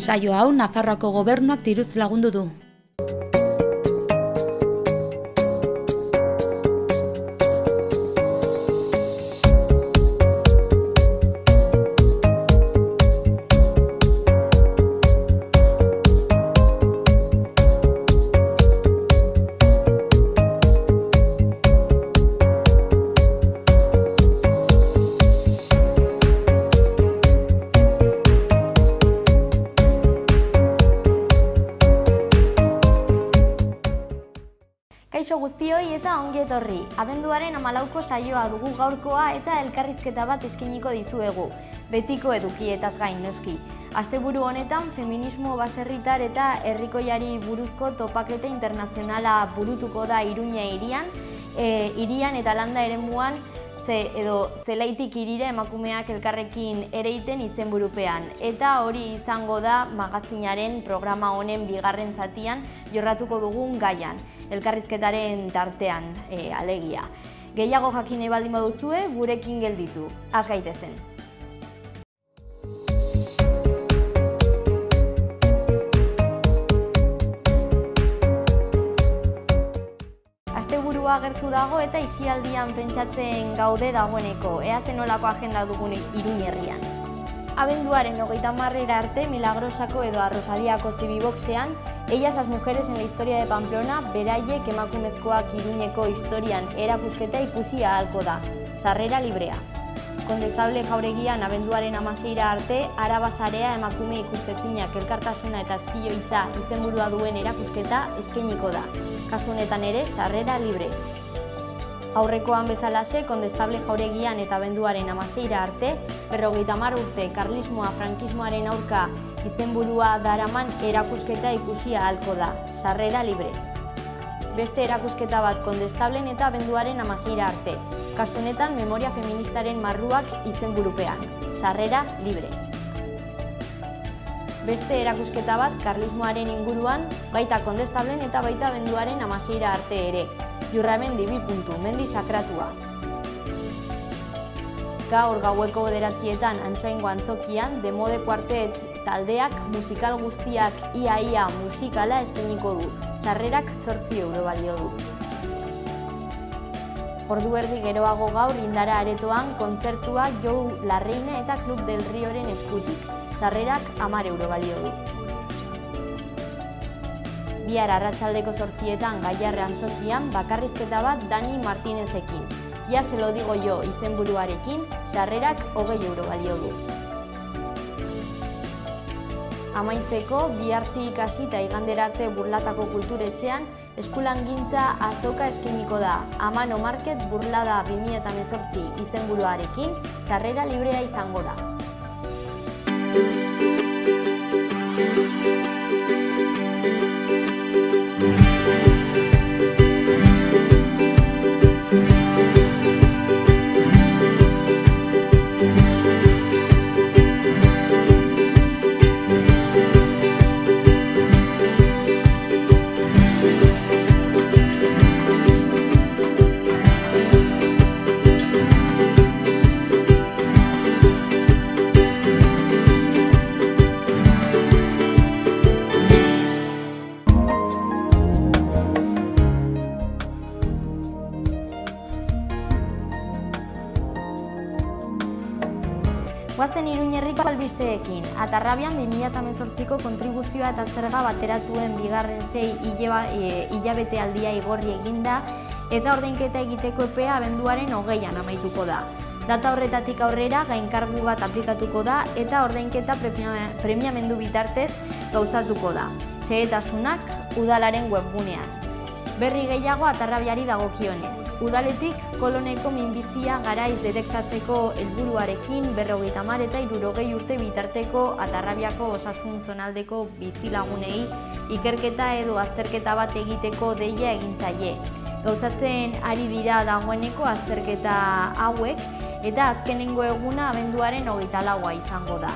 Saio hau Nafarroako gobernuak diruz lagundu du. Kaixo guztioi eta ongi etorri. Abenduaren 14ko saioa dugu gaurkoa eta elkarrizketa bat eskainiko dizuegu. Betiko edukietaz gain noski. Asteburu honetan feminismo baserritar eta herrikoiari buruzko topaketa internazionala burutuko da Iruña hirian eta landa eremuan zelaitik hirira emakumeak elkarrekin ereiten izenburupean. Eta hori izango da magazinaren programa honen bigarren zatian jorratuko dugun gaian, elkarrizketaren tartean alegia. Gehiago jakin nahi baldin baduzue, gurekin gelditu. Has gaitezen. Asteburua agertu dago eta isialdian pentsatzen gaude dagoeneko, ea zenolako agenda dugun Iruñerrian. Abenduaren 30 arte Milagrosako edo Arrosaliako zibiboxean, Ellas las mujeres en la historia de Pamplona, beraiek emakumezkoak Iruñeko historian erakusketa ikusi ahalko da. Sarrera librea. Kondestable Jauregian abenduaren 16 arte, Araba Sarea emakume ikustezinak elkartasuna eta azpiloitza izenburua duen erakusketa eskainiko da. Kasu honetan ere, sarrera libre. Aurrekoan bezalaxe, Kondestable Jauregian eta abenduaren 16 arte, 50 urte karlismoa frankismoaren aurka izenburua daraman erakusketa ikusi ahalko da. Sarrera libre. Beste erakusketa bat Kondestablen eta abenduaren 16 arte. Kasu honetan, memoria feministaren marruak izenburupean. Sarrera libre. Beste erakusketa bat karlismoaren inguruan, baita Kondestablen eta baita abenduaren 16 arte ere. Jurramendi 2. Mendi sakratua. Gaur gaueko 9:00 Antsoaingo antzokian, Demode Quartet taldeak musikal guztiak ia musikala eskainiko du. Sarrerak 8 euro balio du. Ordu erdi geroago gaur Indara aretoan kontzertua Jou Larreina eta Club del Rioren eskutik. Sarrerak 10 euro balio du. Bihar arratsaldeko 8:00 Gaiarre antzokian bakarrizketa bat Dani Martinezekin. Ya se lo digo yo izenburuarekin, sarrerak 20 euro balio du. Amaitzeko, bihartik hasi eta igandera arte Burlatako kulturetxean eskulangintza azoka eskainiko da. Amano Market Burlada 2018 izenburuarekin, sarrera librea izango da. Goazen Iruñerriko albisteekin. Atarrabian 2018ko kontribuzioa eta zerga bateratuen bigarren 6 hilabete aldia igorri eginda eta ordainketa egiteko epea abenduaren 20an amaituko da. Data horretatik aurrera gainkargu bat aplikatuko da eta ordainketa premiamendu bitartez gauzatuko da. Xehetasunak udalaren webgunean. Berri gehiago Atarrabiari dagokionez. Udaletik koloneko minbizia garaiz detektatzeko helburuarekin 50 eta 60 urte bitarteko Atarrabiako osasun zonaldeko bizilagunei ikerketa edo azterketa bat egiteko deia egin zaie. Gauzatzen ari dira dagoeneko azterketa hauek eta azkenengo eguna abenduaren 24a izango da.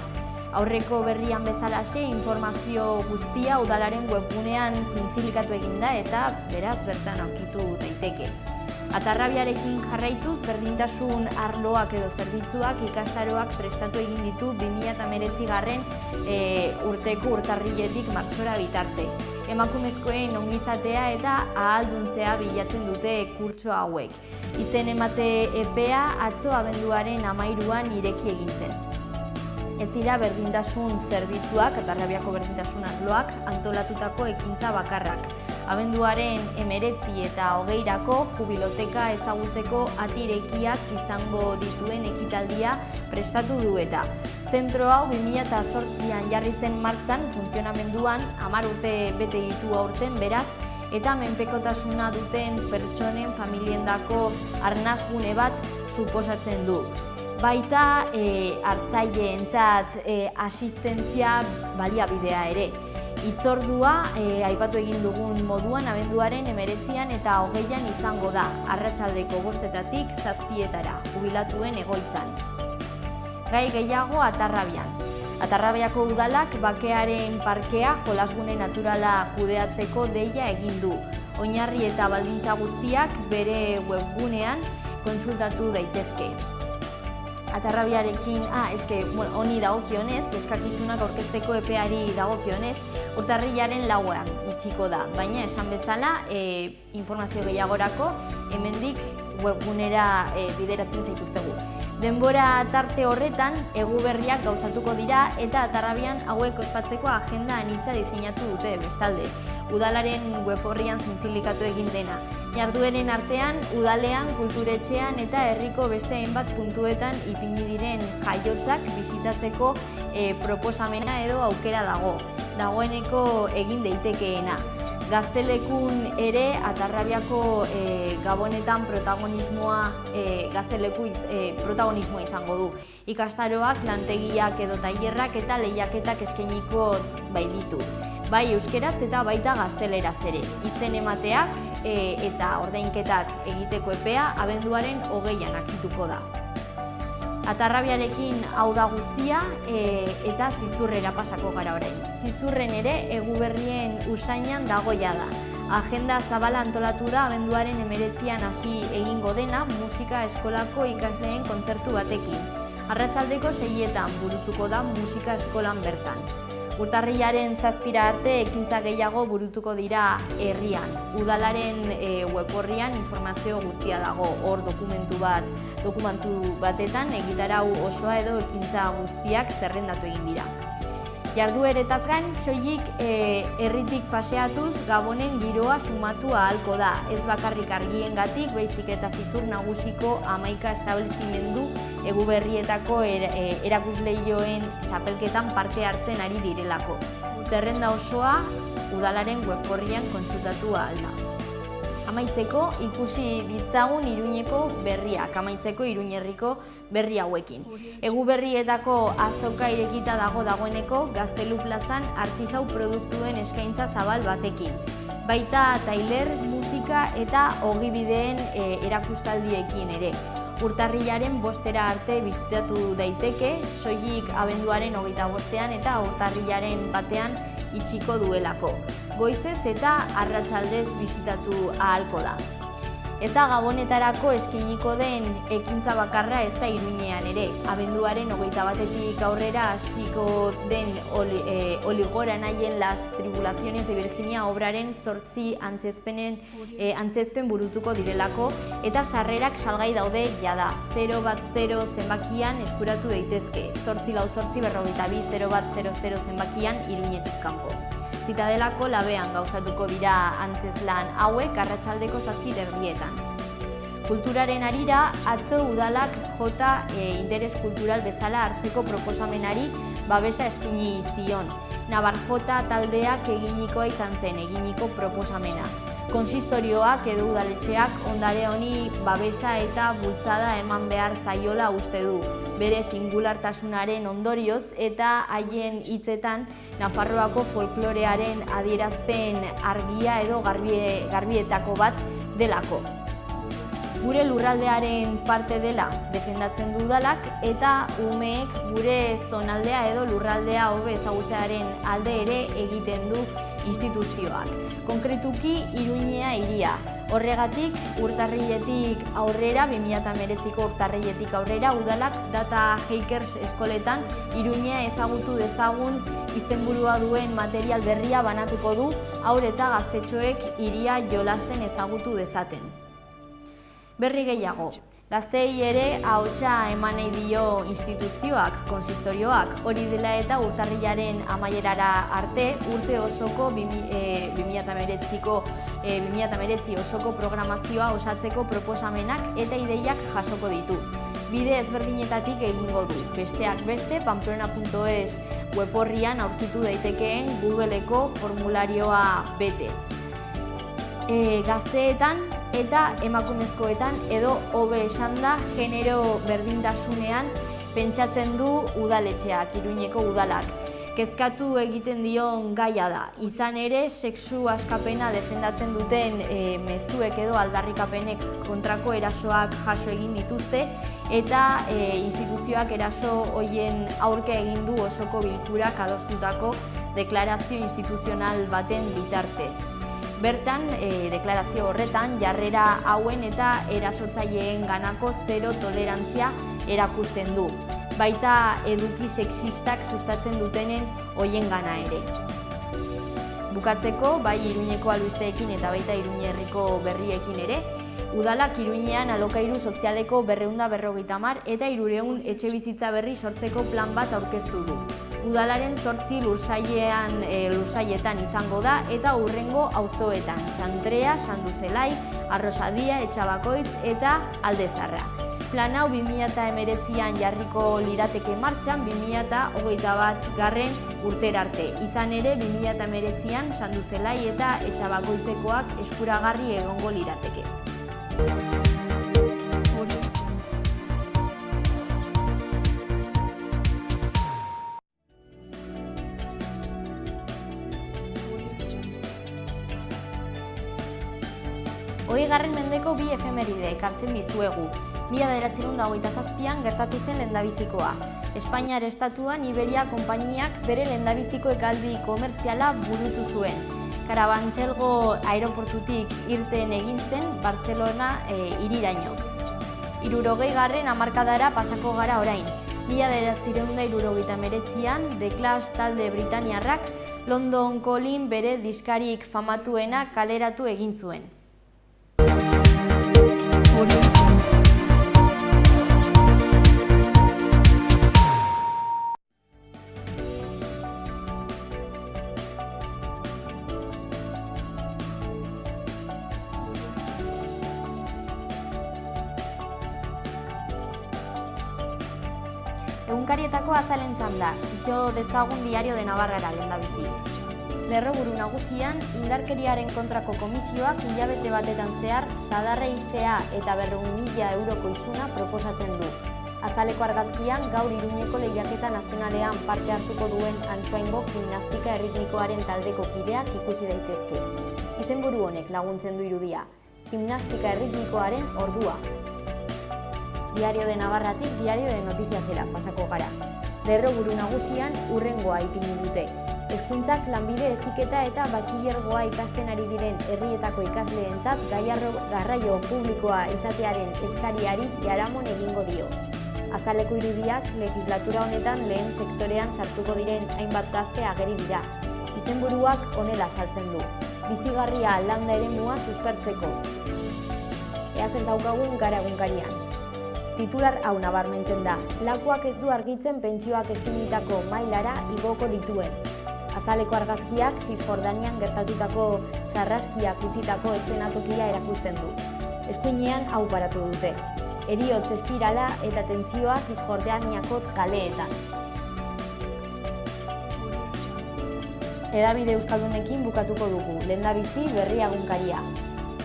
Aurreko berrian bezalaxe informazio guztia udalaren webgunean zintzilikatu eginda eta beraz bertan aurkitu daiteke. Atarrabiarekin jarraituz, berdintasun arloak edo zerbitzuak ikastaroak prestatu egin ditu 2019 urteko urtarriletik martxora bitarte. Emakumezkoen ongizatea eta ahalduntzea bilatzen dute kurtso hauek. Izen emate epea atzo abenduaren 13an ireki egin zen. Ez dira berdintasun zerbitzuak, Atarrabiako berdintasun arloak, antolatutako ekintza bakarrak. Abenduaren 19 eta 20irako jubiloteka ezagutzeko atirekiak izango dituen ekitaldia prestatu du eta. Zentro hau 2008an jarri zen martxan funtzionamenduan 10 urte bete ditu aurten beraz, eta menpekotasuna duten pertsonen familiendako arnasgune bat suposatzen du. Baita hartzaileentzat asistentzia baliabidea ere. Hitzordua aipatu egin dugun moduan abenduaren 19an eta 20an izango da, arratsaldeko 5etatik 7etara, jubilatuen egoitzan. Gai gehiago Atarrabian. Atarrabiako udalak bakearen parkea jolasgune naturala kudeatzeko deia egin du. Oinarri eta baldintza guztiak bere webgunean kontsultatu daitezke. Atarrabiarekin, honi dagokionez, eskakizunak aurkezteko epeari dagokionez, urtarrilaren 4an itxiko da, baina esan bezala, informazio gehiagorako hemendik webgunera bideratzen zaituztegu. Denbora tarte horretan, eguberriak gauzatuko dira eta Atarrabian hauek ospatzeko agenda anitza diseinatu dute bestalde. Udalaren web horrian zintzilikatu egin dena. Jardueren artean, udalean, kulturetxean eta herriko beste hainbat puntuetan ipini diren jaiotzak bisitatzeko proposamena edo aukera dago. Dagoeneko egin daitekeena. Gaztelekun ere Atarrabiako gabonetan protagonismoa izango du. Ikastaroak, lantegiak edo tailerrak eta lehiaketak eskainiko bailitu. Bai euskeraz eta baita gazteleraz ere. Izen emateak eta ordainketak egiteko epea abenduaren 20an akituko da. Atarrabiarekin hau da guztia eta Zizurrera pasako gara orain. Zizurren ere eguberrien usainan dago jada. Agenda zabala antolatu da abenduaren 19an hasi egingo dena musika eskolako ikasleen kontzertu batekin. Arratsaldeko 6etan burutuko da musika eskolan bertan. Urtarrilaren 7 arte ekintza gehiago burutuko dira herrian. Udalaren web horrian informazio guztia dago, hor dokumentu batetan egitarau osoa edo ekintza guztiak zerrendatu egin dira. Jardueretaz gain, soilik herritik paseatuz Gabonen giroa sumatu ahalko da. Ez bakarrik argiengatik, baizik eta Zizur nagusiko 11 establezimendu eguberrietako erakusleioen txapelketan parte hartzen ari direlako. Zerrenda osoa udalaren web horrian kontsultatu ahal da. Amaitzeko ikusi ditzagun Iruñeko berriak, amaitzeko Iruñerriko berri hauekin. Eguberrietako azoka irekita dagoeneko Gaztelu plazan artisau produktuen eskaintza zabal batekin. Baita tailer, musika eta ogibideen erakustaldiekin ere. Urtarrilaren 5era arte bisitatu daiteke, soilik abenduaren 25ean eta urtarrilaren 1ean itxiko duelako. Goizez eta arratsaldez bisitatu ahalko da. Eta gabonetarako eskainiko den ekintza bakarra ez da Iruñean ere. Abenduaren 21etik aurrera hasiko den Oligora naien Las Tribulaciones de Virginia obraren 8 antzezpen burutuko direlako eta sarrerak salgai daude jada. 010 zenbakian eskuratu daitezke. 84422 zenbakian Iruñetik kanpo. Zitadelako labean gauzatuko dira antzezlan hauek arratsaldeko 7:30. Kulturaren harira, atzo udalak jota interes kultural bezala hartzeko proposamenari babesa eskaini zion. Nabar jota taldeak eginikoa izan zen, eginiko proposamena. Konsistorioak edo udaletxeak ondare honi babesa eta bultzada eman behar zaiola uste du. Bere singulartasunaren ondorioz eta haien hitzetan Nafarroako folklorearen adierazpen argia edo garbietako bat delako. Gure lurraldearen parte dela defendatzen du udalak eta umeek gure zonaldea edo lurraldea hobe ezagutzearen alde ere egiten du instituzioak. Konkretuki Iruñea hiria. Horregatik, urtarriletik aurrera, 2019ko urtarriletik aurrera, udalak Data Hackers eskoletan Iruña ezagutu dezagun izenburua duen material berria banatuko du, haur eta gaztetxoek hiria jolasten ezagutu dezaten. Berri gehiago, gazteei ere ahotsa eman nahi dio instituzioak, konsistorioak, hori dela eta urtarrilaren amaierara arte, urte osoko 2019 osoko programazioa osatzeko proposamenak eta ideiak jasoko ditu. Bide ezberdinetatik egingo du, besteak beste, pamplona.es web orrian aurkitu daitekeen Googleeko formularioa betez. Gazteetan eta emakumezkoetan edo hobe esanda genero berdintasunean pentsatzen du udaletxeak, Iruñeko udalak. Kezkatu egiten dion gaia da. Izan ere, sexu askapena defendatzen duten mezuek edo aldarrikapenek kontrako erasoak jaso egin dituzte eta instituzioak eraso hoien aurka egin du osoko bilkurak adostutako deklarazio instituzional baten bitartez. Bertan, deklarazio horretan, jarrera hauen eta erasotzaileen ganako zero tolerantzia erakusten du. Baita eduki sexistak sustatzen dutenen hoien gana ere. Bukatzeko, bai Iruñeko albisteekin eta baita Iruña herriko berriekin ere, udalak Iruñean alokairu sozialeko 250 eta 300 etxebizitza berri sortzeko plan bat aurkeztu du. Udalaren 8 lursaietan izango da eta hurrengo auzoetan, Txantrea, Sanduzelai, Arrosadia, Etxabakoitz eta Aldezarra. Plan hau 2019an jarriko lirateke martxan 2021 urtera arte. Izan ere, 2019an Sanduzelai eta Etxabakoitzekoak eskuragarri egongo lirateke. Hogeigarren mendeko bi efemeride ekartzen dizuegu. 1927an gertatu zen lehendabizikoa. Espainiar estatuan Iberia konpainiak bere lehendabiziko hegaldi komertziala burutu zuen. Carabanchel aeroportutik irten egin zen Bartzelona hiriraino. 60garren hamarkadara pasako gara orain. 1979an The Clash talde britaniarrak London Calling bere diskarik famatuena kaleratu egin zuen. Egunkarietako azalentzan da, jo dezagun Diario de Navarrara lehendabizi. Lerroburu nagusian, indarkeriaren kontrako komisioak hilabete batetan zehar sadarra ixtea eta 200.000 euroko isuna proposatzen du. Azaleko argazkian, gaur Iruñeko lehiaketa nazionalean parte hartuko duen Antsoaingo gimnastika erritmikoaren taldeko kideak ikusi daitezke. Izenburu honek laguntzen du irudia, gimnastika erritmikoaren ordua. Diario de Navarratik Diario de Notiziasera pasako gara. Lerroburu nagusian hurrengoa ipini dute. Hezkuntzak lanbide heziketa eta batxilergoa ikasten ari diren herrietako ikasleentzat garraio publikoa izatearen eskariari jaramon egingo dio. Azaleko irudiak legislatura honetan lehen sektorean sartuko diren hainbat gazte ageri dira. Izenburuak honela azaltzen du. Bizigarria landa eremua suspertzeko. Eazen daukagun gara egunkarian. Titular hau nabarmentzen da, lakuak ez du argitzen pentsioak eskinitako mailara igoko dituen. Azaleko argazkiak Cisjordanian gertatutako sarraskiak utzitako eszenatokia erakusten du. Eskuinean hau paratu dute. Heriotz espirala eta tentsioa Cisjordaniako kaleetan. Hedabide euskaldunekin bukatuko dugu, lehendabizi berri egunkaria.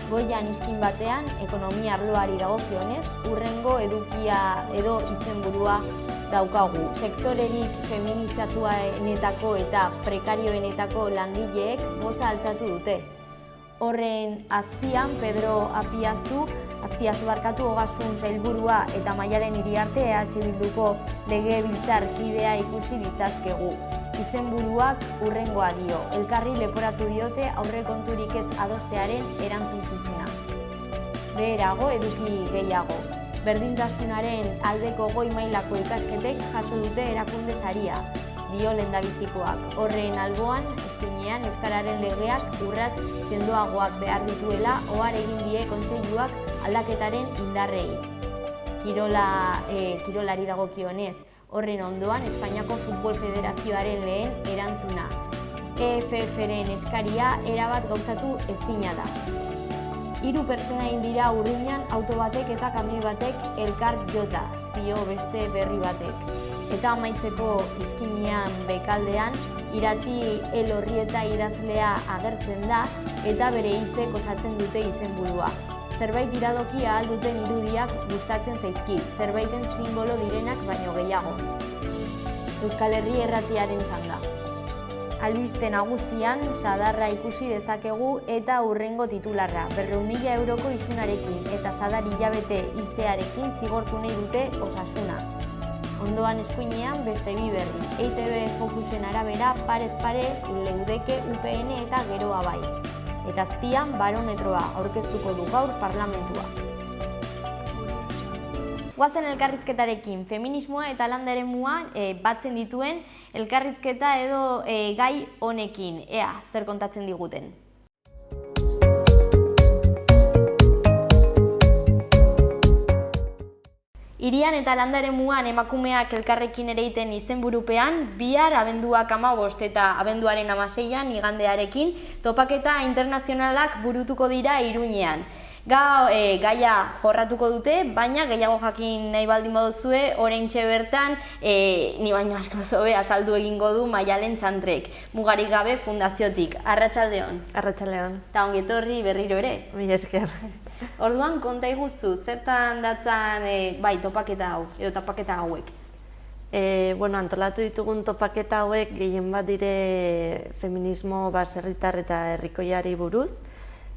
Goian iskin batean, ekonomia arloari dagokionez, hurrengo edukia edo izenburua daukagu. Sektorerik feminizatuenetako eta prekarioenetako langileek moza altxatu dute. Horren azpian, Pedro Azpiazu Ogasun sailburua eta Maialen Iriarte EH Bilduko legebiltzarkidea ikusi ditzazkegu. Izenburuak hurrengoa dio, elkarri leporatu diote aurrekonturik ez adostearen erantzukizuna. beherago eduki gehiago. Berdintasunaren aldeko goi mailako ikasketek jaso dute erakunde saria, dio lehendabizikoak. Horren alboan, eskuinean Euskararen legeak urrats sendoagoak behar dituela ohar egin die kontseiluak aldaketaren indarrei. Kirolari dagokionez, horren ondoan Espainiako Futbol Federazioaren lehen erantzuna. EFF-ren eskaria erabat gauzatu ezina da. 3 pertsona hil dira Urruñan auto batek eta kamioi batek elkar jota, dio beste berri batek. Eta amaitzeko izkinean bekaldean, Irati Elorrieta idazlea agertzen da eta bere hitzek osatzen dute izenburua. Zerbait iradoki ahal duten irudiak gustatzen zaizkit, zerbaiten sinbolo direnak baino gehiago. Euskal Herri Erratiaren txanda. Albiste nagusian sadarra ikusi dezakegu eta hurrengo titularra. 400.000 euroko isunarekin eta sadar hilabete ixtearekin zigortu nahi dute Osasuna. Ondoan eskuinean beste bi berri. EITB Fokusen arabera parez pare leudeke UPN eta Geroa bai. Eta azpian barometroa aurkeztuko du gaur parlamentua. Guazen elkarrizketarekin, feminismoa eta landa eremua batzen dituen elkarrizketa edo gai honekin. Ea, zer kontatzen diguten. Hirian eta landa eremuan emakumeak elkarrekin ereiten izenburupean, bihar abenduak 15 eta abenduaren 16an igandearekin topaketa internazionalak burutuko dira Iruñean. Gaia jorratuko dute, baina gehiago jakin nahi baldin baduzue, oraintxe bertan ni baino asko zobe azaldu egingo du Maialen Txantrek, Mugarik Gabe Fundaziotik. Arratsaldeon. Arratsaldeon. Ta ongi etorri berriro ere. Mila esker. Orduan konta iguzu, zertan datzan topaketa hau edo topaketa hauek? Antolatu ditugun topaketa hauek gehien bat dire feminismo baserritar eta herrikoiari buruz.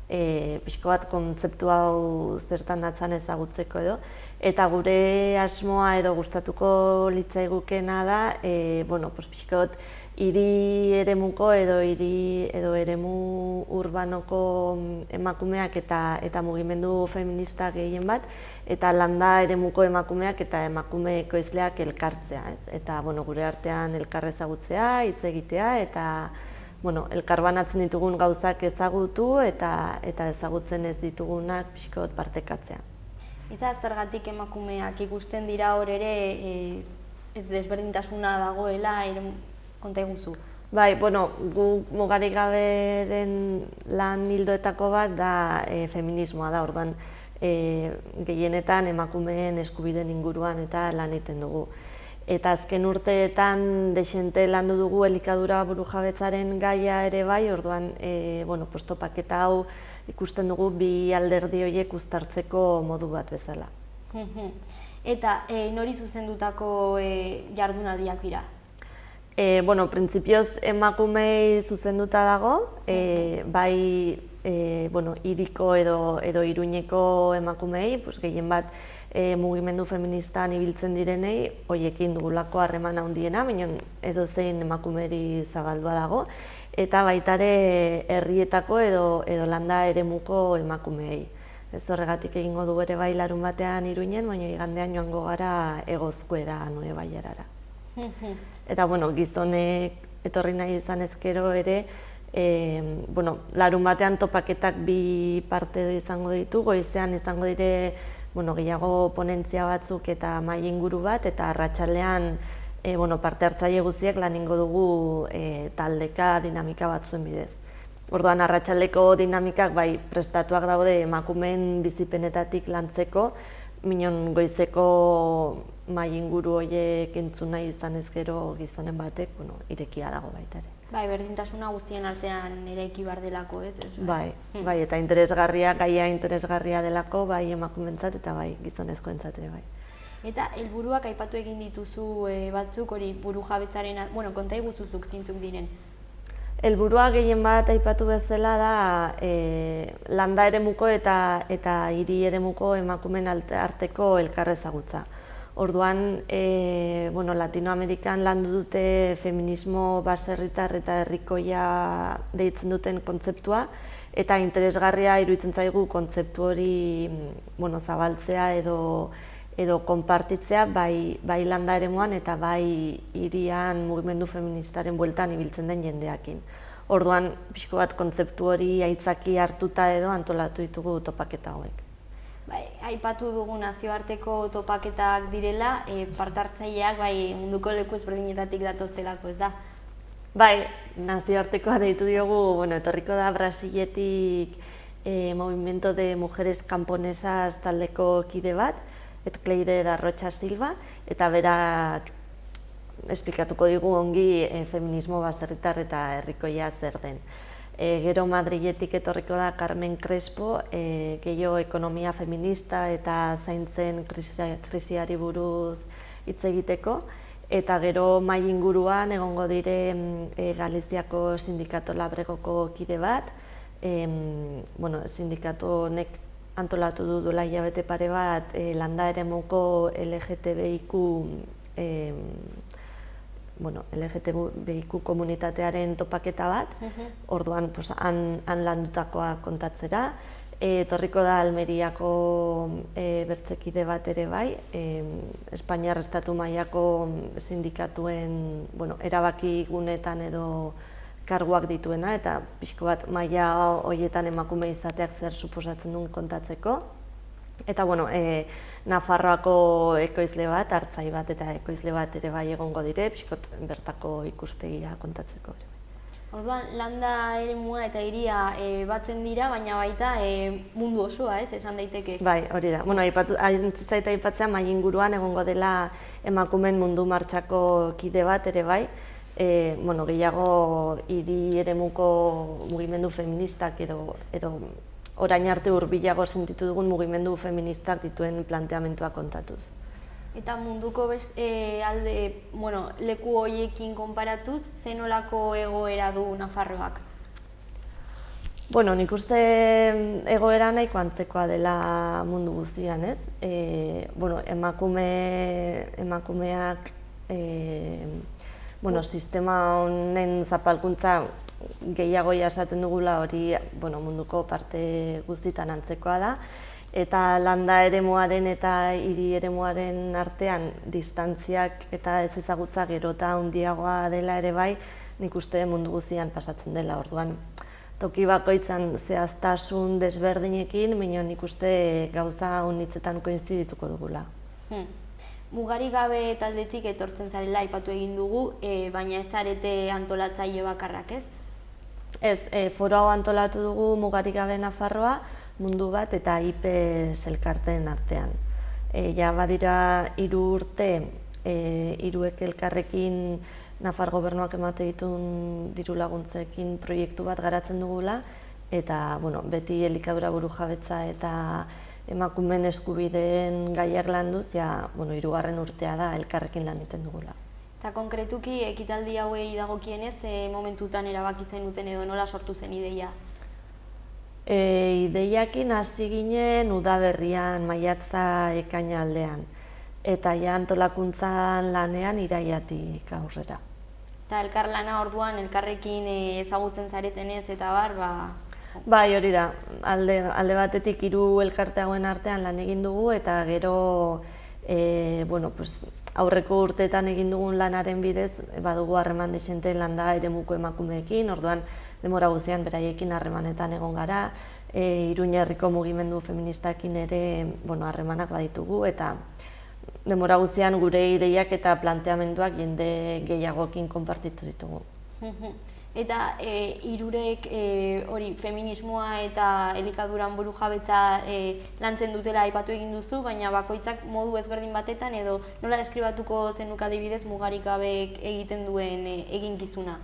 Pixko bat kontzeptu hau zertan datzan ezagutzeko edo. Eta gure asmoa edo gustatuko litzaigukena da, pixko bat hiri eremuko edo eremu urbanoko emakumeak eta mugimendu feminista gehien bat, eta landa eremuko emakumeak eta emakume ekoizleak elkartzea. Eta gure artean elkar ezagutzea, hitz egitea, eta elkar banatzen ditugun gauzak ezagutu eta ezagutzen ez ditugunak pixkot partekatzea. Eta zergatik emakumeak ikusten dira hor ere desberdintasuna dagoela, konta iguzu? Bai, gu Mugarik Gaberen lan ildoetako bat da feminismoa da, orduan gehienetan emakumeen eskubideen inguruan eta lan egiten dugu. Eta azken urteetan dexente landu dugu elikadura burujabetzaren gaia ere bai, orduan topaketa hau ikusten dugu bi alderdi horiek uztartzeko modu bat bezala. Eta nori zuzendutako jardunaldiak dira? Printzipioz emakumei zuzenduta dago, bai hiriko edo Iruñeko emakumei, gehien bat mugimendu feministan ibiltzen direnei, hoiekin dugulako harreman handiena, baina edozein emakumeri zabaldua dago, eta baitare herrietako edo landa eremuko emakumeei. Ez horregatik egingo du ere bai larun batean Iruñen, baina igandean joango gara Egozkoera Nue Bailarara. Eta gizonek etorri nahi izan ezkero ere, larun batean topaketak bi parte izango ditu, goizean izango dire gehiago ponentzia batzuk eta mahai inguru bat, eta arratsaldean parte hartzaile guztiek lan ingo dugu taldeka dinamika batzuen bidez. Orduan arratsaldeko dinamikak bai prestatuak daude emakumeen bizipenetatik lantzeko, minon goizeko mahai inguru horiek entzun nahi izan ezkero gizonen batek irekia dago baita ere. Bai, berdintasuna guztien artean eraiki behar delako, ez? Bai, eta gaia interesgarria delako, bai emakumeentzat eta bai gizonezkoentzat ere bai. Eta helburuak aipatu egin dituzu batzuk hori burujabetzaren, konta iguzuzuk zeintzuk diren? Helburua gehien bat aipatu bezala da landa eremuko eta hiri eremuko emakumeen arteko elkar ezagutza. Orduan, Latinoamerikan landu dute feminismo baserritar eta herrikoia deitzen duten kontzeptua, eta interesgarria iruditzen zaigu kontzeptu hori zabaltzea edo konpartitzea bai landa eremuan eta bai hirian mugimendu feministaren bueltan ibiltzen den jendeakin. Orduan, pixko bat kontzeptu hori aitzaki hartuta edo antolatu ditugu topaketa hauek. Aipatu dugu nazioarteko topaketak direla, parte-hartzaileak munduko leku ezberdinetatik datoztelako, ez da? Bai, nazioartekoa deitu diogu, etorriko da Brasiletik Movimiento de Mujeres Camponesas taldeko kide bat, Cleide da Rocha Silva, eta berak esplikatuko digu ongi feminismo baserritar eta herrikoia zer den. Gero Madriletik etorriko da Carmen Crespo, gehiago ekonomia feminista eta zaintzen krisiari buruz hitz egiteko, eta gero mahai inguruan egongo dire Galiziako sindikato labregoko kide bat, sindikatu honek antolatu duela hilabete pare bat landa eremuko LGTBIQ komunitatearen topaketa bat, orduan han landutakoa kontatzera. Etorriko da Almeriako bertzekide bat ere bai, Espainiar estatu mailako sindikatuen erabaki gunetan edo karguak dituena, eta pixko bat maila horietan emakume izateak zer suposatzen duen kontatzeko. Eta Nafarroako ekoizle bat, hartzai bat eta ekoizle bat ere bai egongo dire, pixkot bertako ikuspegia kontatzeko. Orduan, landa eremua eta hiria batzen dira, baina baita mundu osoa, esan daiteke? Bai, hori da. Zaita aipatzea, mahai inguruan egongo dela emakumeen mundu martxako kide bat ere bai, gehiago hiri eremuko mugimendu feministak edo orain arte hurbilago sentitu dugun mugimendu feministak dituen planteamentua kontatuz. Eta munduko leku horiekin konparatuz, zenolako egoera du Nafarroak? Nik uste egoera nahiko antzekoa dela mundu guztian, ez? Emakumeak sistema honen zapalkuntza gehiago jasaten dugula, hori munduko parte guztitan antzekoa da, eta landa eremuaren eta hiri eremuaren artean distantziak eta ez ezagutza gero eta handiagoa dela ere bai, nik uste mundu guztian pasatzen dela. Orduan, toki bakoitzan zehaztasun desberdinekin, baina nik uste gauza honitzetan koinzidituko dugula. Mugarik gabe taldetik etortzen zarela aipatu egin dugu, baina ez zarete antolatzaile bakarrak, ez? Ez, foro hau antolatu dugu Mugarik gabe Nafarroa, mundu bat eta IPES elkarteen artean. Ja badira 3 urte, hiruek elkarrekin Nafar gobernuak emate dituen diru laguntzekin proiektu bat garatzen dugula, eta beti elikadura burujabetza eta emakumeen eskubideen gaiak landuz, 3. urtea da elkarrekin lan egiten dugula. Eta konkretuki ekitaldi hauei dagokienez, momentutan erabaki zenuten edo nola sortu zen ideia? Ideiakin hasi ginen udaberrian, maiatza ekaina aldean, eta antolakuntzan lanean iraiatik aurrera. Eta elkarlana orduan elkarrekin ezagutzen zaretenez eta Bai, hori da. Alde batetik 3 elkarte hauen artean lan egin dugu, eta gero aurreko urteetan egin dugun lanaren bidez badugu harreman dezente landa eremuko emakumeekin, orduan denbora guztian beraiekin harremanetan egon gara, Iruña herriko mugimendu feministakin ere harremanak baditugu, eta denbora guztian gure ideiak eta planteamenduak jende gehiagokin konpartitu ditugu. Eta hirurek hori feminismoa eta elikaduran burujabetza lantzen dutela aipatu egin duzu, baina bakoitzak modu ezberdin batetan edo nola deskribatuko zenuk adibidez Mugarik gabek egiten duen eginkizuna?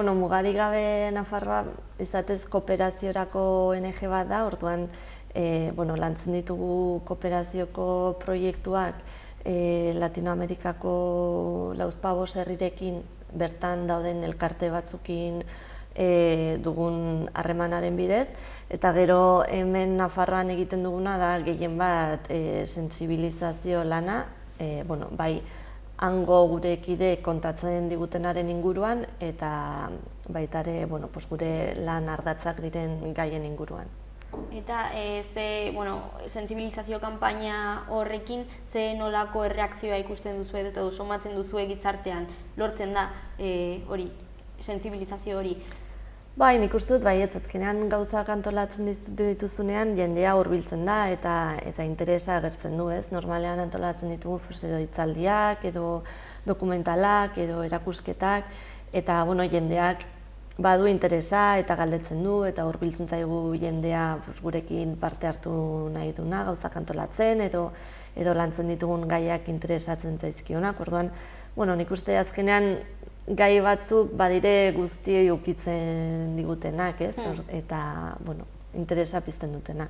Mugarik gabe Nafarroa izatez kooperaziorako ONG bat da, orduan lantzen ditugu kooperazioko proiektuak Latinoamerikako lauzpabos herrirekin bertan dauden elkarte batzukin dugun harremanaren bidez, eta gero hemen Nafarroan egiten duguna da gehien bat sentsibilizazio lana, bai hango gure kide kontatzen digutenaren inguruan, eta baita ere, bueno, pues gure lan ardatzak diren gaien inguruan. Eta sentsibilizazio kanpaina horrekin ze nolako erreakzioa ikusten duzu edo somatzen duzu gizartean lortzen da hori, sentsibilizazio hori? Bai, nik uste dut, azkenean gauzak antolatzen dituzunean jendea hurbiltzen da eta interesa agertzen du, ez? Normalean antolatzen ditugu edo hitzaldiak, edo dokumentalak, edo erakusketak, eta jendeak badu interesa eta galdetzen du, eta hurbiltzen zaigu jendea gurekin parte hartu nahi duna, gauzak antolatzen, edo lantzen ditugun gaiak interesatzen zaizkionak. Orduan, nik uste azkenean gai batzuk badire guztioi ukitzen digutenak, ez? Eta, interesa pizten dutenak.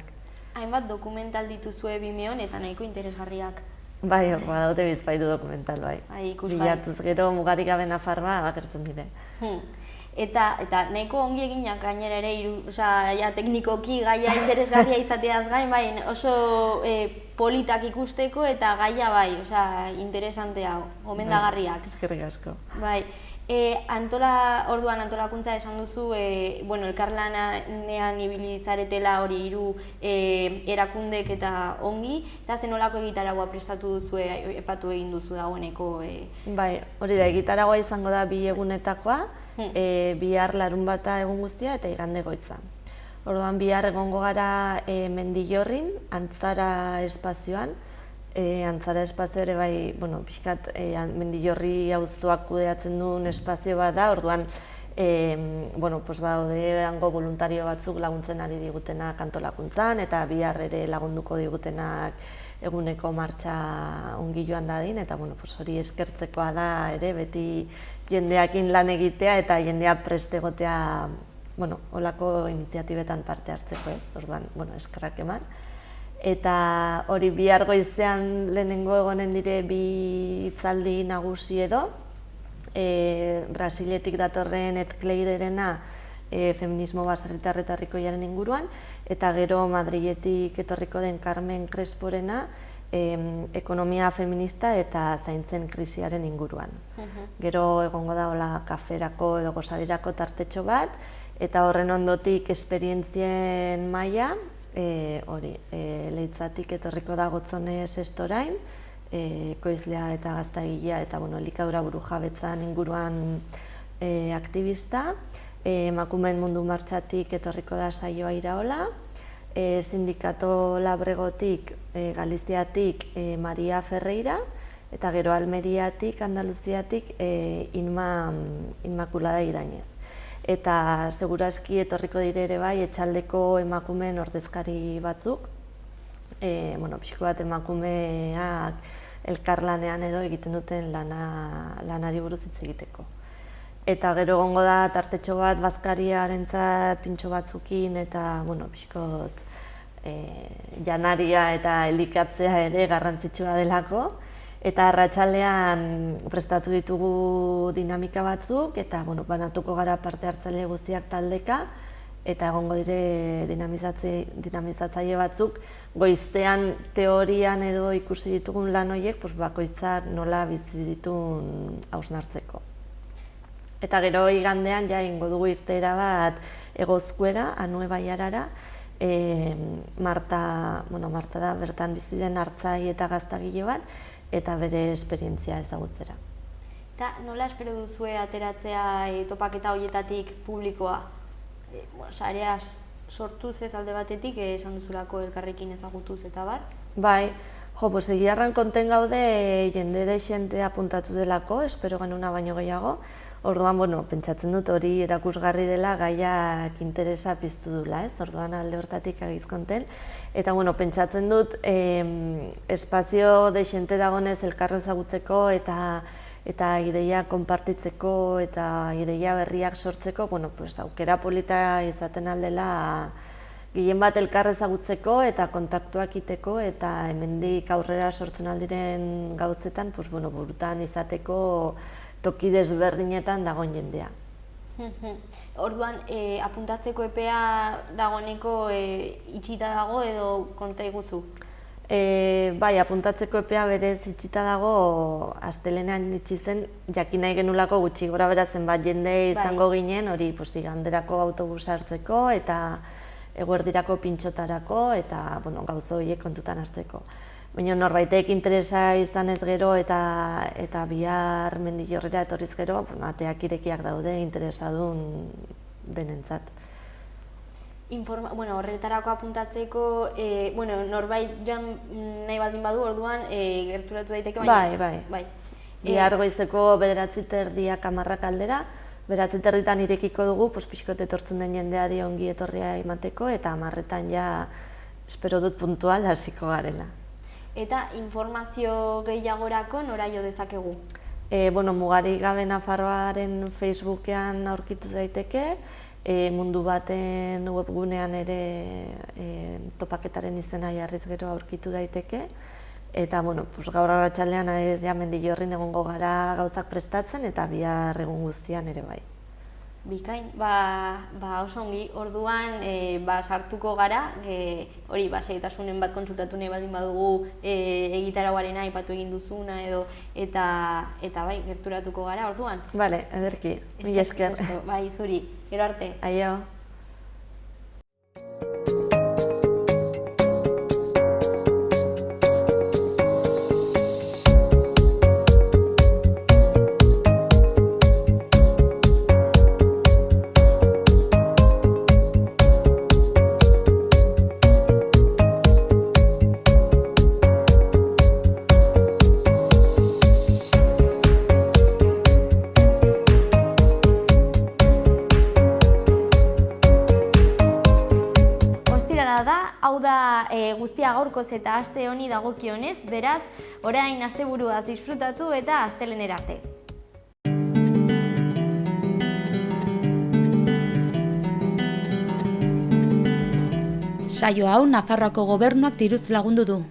Hainbat dokumental dituzue Vimeon eta nahiko interesgarriak. Bai, badute bizpairu dokumental, bai. Bilatuz gero mugarik gabe Nafarroa agertzen dire. Eta nahiko ongi eginak gainera ere, teknikoki gaia interesgarria izateaz gain, bai, oso politak ikusteko eta gaia bai, interesantea, gomendagarriak. Eskerrik asko. Bai, orduan antolakuntza esan duzu, elkarlanean ibili zaretela hori hiru erakundek eta ongi, eta zenolako egitaragua prestatu duzu, epatu egin duzu dagoeneko? Bai, hori da, egitaragua izango da 2 egunetakoa, bihar larunbata egun guztia eta igande goitza. Orduan bihar egongo gara Mendillorrin, Antzara espazioan. Antzara espazio ere bai, pixkat Mendillorri auzoak kudeatzen duen espazio bat da, orduan baude hango voluntario batzuk laguntzen ari digutenak antolakuntzan, eta bihar ere lagunduko digutenak eguneko martxa ongi joan dadin, eta hori eskertzekoa da ere beti jendeakin lan egitea eta jendea prest egotea holako iniziatibetan parte hartzeko, orduan eskerrak eman. Eta hori bihar goizean lehenengo egonen dire 2 hitzaldi nagusi edo, Brasiletik datorren Ed Kleiderena feminismo baserritar eta herrikoiaren inguruan, eta gero Madriletik etorriko den Carmen Cresporena ekonomia feminista eta zaintzen krisiaren inguruan. Gero egongo da hola kaferako edo gozarirako tartetxo bat, eta horren ondotik esperientzien maila, Leitzatik etorriko da Gotzone Sestorain, ekoizlea eta gaztagilea eta elikadura burujabetzan inguruan aktivista, emakumeen mundu martxatik etorriko da Saioa Iraola, sindikato Labregotik, Galiziatik Maria Ferreira, eta gero Almeriatik, Andaluziatik Inmaculada Irainez. Eta segurazki etorriko dire ere bai etxaldeko emakumeen ordezkari batzuk, pixko bat emakumeak elkarlanean edo egiten duten lanari buruz hitz egiteko. Eta gero egongo da tartetxo bat bazkariarentzat pintxo batzukin eta pixkot janaria eta elikatzea ere garrantzitsua delako. Eta arratsaldean prestatu ditugu dinamika batzuk, eta banatuko gara parte hartzaile guztiak taldeka, eta egongo dire dinamizatzaile batzuk, goizean teorian edo ikusi ditugun lan horiek, bakoitzak nola bizi ditun hausnartzeko. Eta gero igandean ingo dugu irteera bat Egozkuera, Anue Baiarara, Marta da bertan bizi den artzai eta gaztagile bat, eta bere esperientzia ezagutzera. Eta nola espero duzue ateratzea topaketa horietatik publikoa? Sarea sortuz ez alde batetik, esan duzulako elkarrekin ezagutuz eta bar? Bai, egiarran konten gaude jende deixente apuntatu delako, espero genuna baino gehiago. Orduan, pentsatzen dut hori erakusgarri dela gaiak interesa piztu dula, orduan alde hortatik agiz konten. Eta, pentsatzen dut espazio deixente dagonez elkarren ezagutzeko eta ideia konpartitzeko eta ideia berriak sortzeko, aukera polita izaten aldela gehien bat elkar ezagutzeko eta kontaktuak iteko eta hemendik aurrera sortzen aldiren gauzetan burutan izateko toki desberdinetan dagoen jendea. Orduan, apuntatzeko epea dagoeneko itxita dago edo konta iguzu? Bai, apuntatzeko epea berez itxita dago, astelenean itxi zen, jakin nahi genulako gutxi gora bera zenbat jende izango ginen, hori iganderako autobusa hartzeko eta eguerdirako pintxotarako eta gauza horiek kontutan hartzeko. Baina norbaitek interesa izanez gero eta bihar Mendillorrera etorriz gero, ateak irekiak daude interesadun denentzat. Horretarako apuntatzeko, norbait joan nahi baldin badu, orduan gerturatu daiteke baina? Bai. Bihar goizeko 9:30 10 aldera, 9:30 irekiko dugu, pixkot etortzen den jendeari ongi etorria emateko, eta 10:00 ja espero dut puntual hasiko garela. Eta informazio gehiagorako nora jo dezakegu? Mugarik gabe Nafarroaren Facebookean aurkitu daiteke, Mundu Baten webgunean ere topaketaren izena jarriz gero aurkitu daiteke. Eta gaur arratsaldean Mendillorrin egongo gara gauzak prestatzen eta bihar egun guztian ere bai. Bikain, oso ongi, orduan sartuko gara, hori xehetasunen bat kontsultatu nahi baldin badugu egitarauarena aipatu egin duzuna eta bai, gerturatuko gara orduan. Bale, ederki, mila esker. Bai, zuri, gero arte. Aio. Hau da guztia gaurkoz eta aste honi dagokionez, beraz, orain asteburuaz disfrutatu eta astelehenera arte. Saio hau Nafarroako Gobernuak diruz lagundu du.